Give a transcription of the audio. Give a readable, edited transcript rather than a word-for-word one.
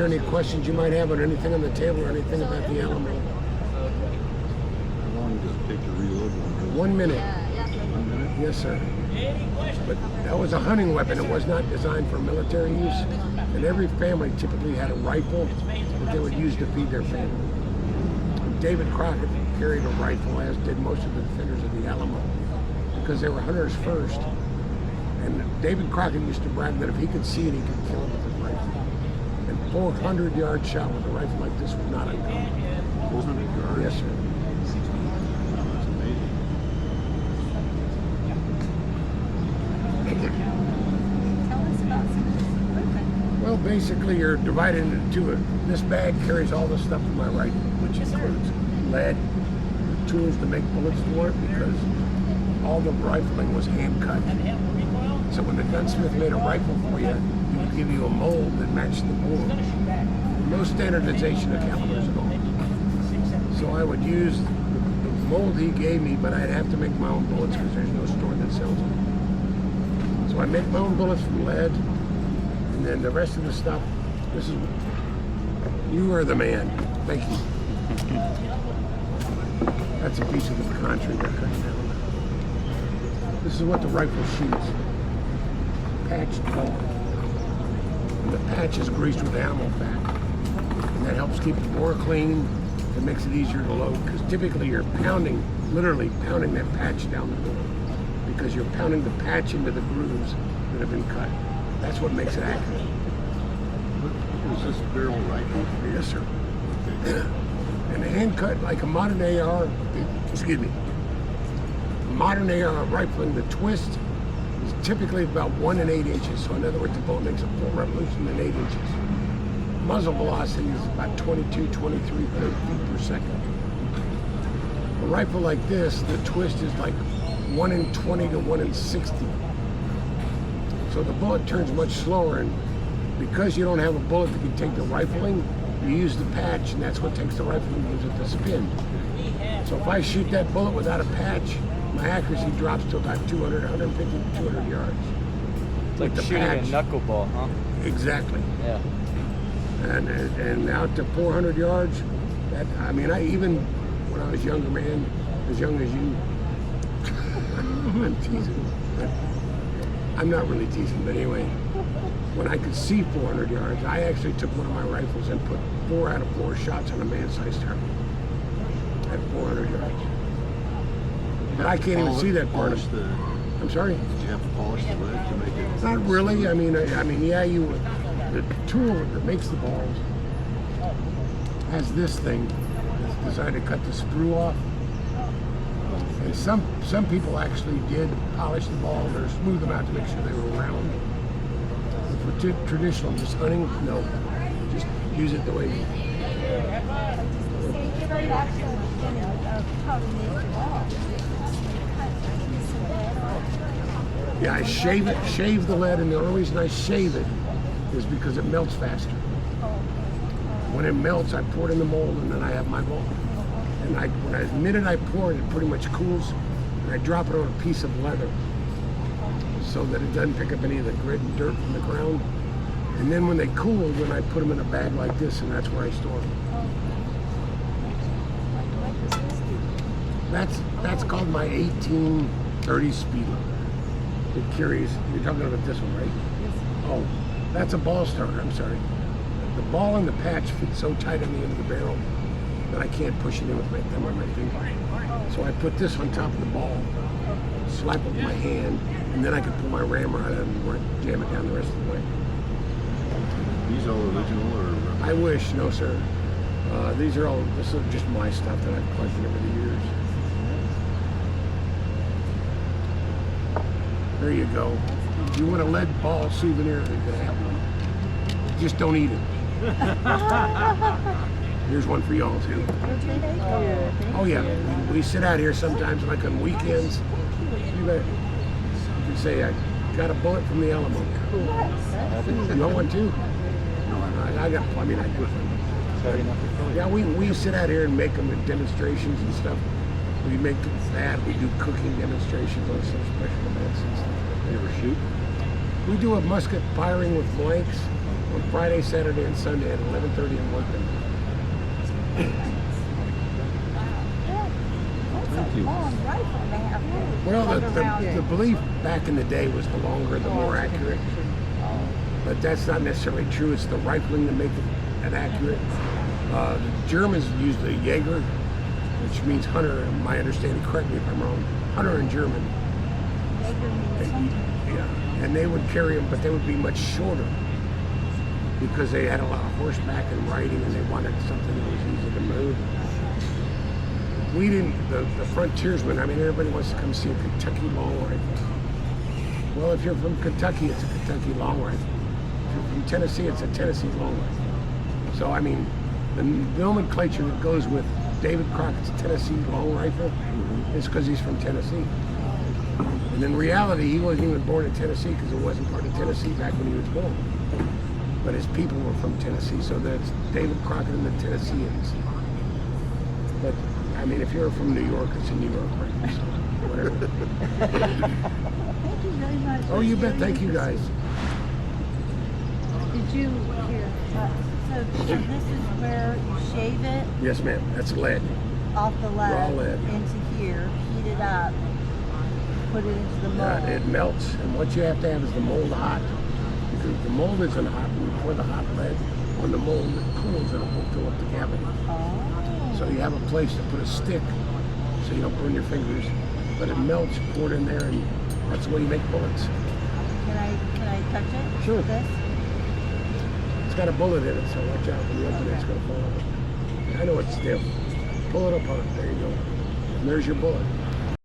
answer any questions you might have on anything on the table or anything about the Alamo. How long does it take to reload one? 1 minute. 1 minute? Yes, sir. But that was a hunting weapon. It was not designed for military use. And every family typically had a rifle that they would use to feed their family. David Crockett carried a rifle, as did most of the defenders of the Alamo, because they were hunters first. And David Crockett used to brag that if he could see it, he could kill it with his rifle. And 400-yard shot with a rifle like this was not uncommon. 400 yards? Yes, sir. Wow, that's amazing. Tell us about some of this equipment. Well, basically, you're divided into two. This bag carries all the stuff in my rifle, which includes lead, tools to make bullets for it, because all the rifling was hand cut. So when the gunsmith made a rifle for you, he would give you a mold that matched the bore. No standardization of calibers at all. So I would use the mold he gave me, but I'd have to make my own bullets because there's no store that sells them. So I make my own bullets from lead, and then the rest of the stuff, this is, you are the man. Thank you. That's a piece of the pecan tree they're cutting down. This is what the rifle shoots. Patched ball. And the patch is greased with animal fat. And that helps keep the bore clean. It makes it easier to load, because typically you're pounding, literally pounding that patch down the bore, because you're pounding the patch into the grooves that have been cut. That's what makes it accurate. Is this barrel rifle? Yes, sir. And a hand cut like a modern AR, excuse me, modern AR rifling, the twist is typically about 1 8 inches. So in other words, the bullet makes a full revolution in 8 inches. Muzzle velocity is about 22, 23 feet per second. A rifle like this, the twist is like 1 in 20 to 1 in 60. So the bullet turns much slower, and because you don't have a bullet that can take the rifling, you use the patch, and that's what takes the rifle and gives it the spin. So if I shoot that bullet without a patch, my accuracy drops to about 200, 150 to 200 yards. It's like shooting a knuckleball, huh? Exactly. Yeah. And out to 400 yards, that, I mean, I even, when I was younger, man, as young as you, I'm teasing. I'm not really teasing, but anyway, when I could see 400 yards, I actually took one of my rifles and put 4 out of 4 shots on a man-sized target at 400 yards. But I can't even see that part of it. I'm sorry? Did you have to polish the lead to make it? Not really. I mean, yeah, you would. The tool that makes the balls has this thing that's designed to cut the sprue off. And some people actually did polish the balls or smooth them out to make sure they were round. But for traditional just hunting, no. Just use it the way you. Yeah, I shave the lead, and the only reason I shave it is because it melts faster. When it melts, I pour it in the mold, and then I have my ball. And the minute I pour it, it pretty much cools, and I drop it on a piece of leather so that it doesn't pick up any of the grit and dirt from the ground. And then when they cool, then I put them in a bag like this, and that's where I store them. That's called my 1830 Speedler. It carries, you're talking about this one, right? Oh, that's a ball starter, I'm sorry. The ball and the patch fit so tight on the end of the barrel that I can't push it in with my thumb or my finger. So I put this on top of the ball, slap it with my hand, and then I can pull my rammer out and jam it down the rest of the way. These all original or? I wish, no sir. This is just my stuff that I've collected over the years. There you go. If you want a lead ball souvenir, you can have one. Just don't eat it. Here's one for y'all too. Oh yeah, we sit out here sometimes, like on weekends. You can say, I got a bullet from the Alamo. You want one too? No, I do. Yeah, we sit out here and make them at demonstrations and stuff. We make that. We do cooking demonstrations on some special events and stuff. You ever shoot? We do a musket firing with blanks. on Friday, Saturday, and Sunday at 11:30 and 1:30. That's Thank a you. long rifle to have. Well, run around the it. belief back in the day was the longer, the more accurate. But that's not necessarily true. It's the rifling that makes it accurate. The Germans used the Jaeger, which means hunter. In my understanding, correct me if I'm wrong. Hunter in German. Jaeger means hunting. Yeah, and they would carry them, but they would be much shorter because they had a lot of horseback and riding, and they wanted something that was easy to move. We didn't. The frontiersmen. I mean, everybody wants to come see a Kentucky long rifle. Well, if you're from Kentucky, it's a Kentucky long rifle. If you're from Tennessee, it's a Tennessee long rifle. So, I mean, the nomenclature that goes with David Crockett's Tennessee long rifle is because he's from Tennessee. And in reality, he wasn't even born in Tennessee because it wasn't part of Tennessee back when he was born. But his people were from Tennessee, so that's David Crockett and the Tennesseans. But, I mean, if you're from New York, it's a New York rifle, so whatever. Thank you very much. Oh, you bet. Thank you, guys. Did you hear? So this is where you shave it Yes, ma'am. That's lead. off the Raw lead lead. into here, heat it up, put it into the mold. It melts, and what you have to have is the mold hot. Because if the mold isn't hot, when you pour the hot lead on the mold, it cools and it won't fill up the cavity. Oh. So you have a place to put a stick so you don't burn your fingers. But it melts, you pour it in there, and that's the way you make bullets. Can I touch it? Sure. This? It's got a bullet in it, so watch out when you open it, it's going to fall out. I know it's stiff. Pull it apart. There you go. And there's your bullet.